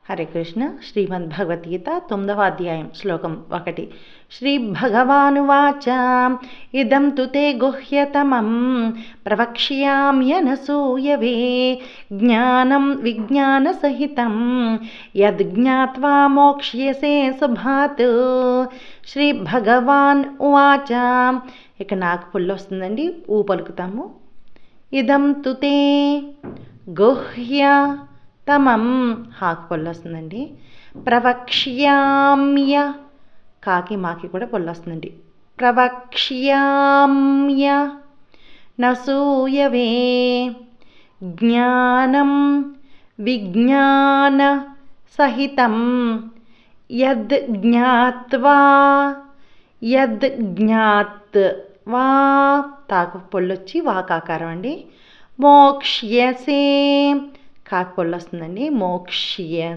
హరే కృష్ణ. శ్రీమద్భగవద్గీత 9వ అధ్యాయం శ్లోకం 1. శ్రీ భగవానువాచ ఇదం తు తే గుహ్యతమం ప్రవక్ష్యామ్యనసూయవే జ్ఞానం విజ్ఞానసహితం యద్జ్ఞాత్వా మోక్ష్యసే శుభాత్. శ్రీ భగవాన్ ఉవాచ. ఇక నాకు పుల్లు వస్తుందండి, ఊ పలుకుతాము. ఇదం తు తే గుహ్య తమం, హాకి పొల్లు వస్తుందండి. ప్రవక్ష్యామ్య, కాకి మాకి కూడా పొల్లు వస్తుందండి. ప్రవక్ష్యామ్య నసూయవే జ్ఞానం విజ్ఞాన సహితం యద్జ్ఞాత్వా తాకు పొల్లొచ్చి వాకాకారం అండి. మోక్ష్యసే, కాకి పొల్లు వస్తుందండి. మోక్ష్యసే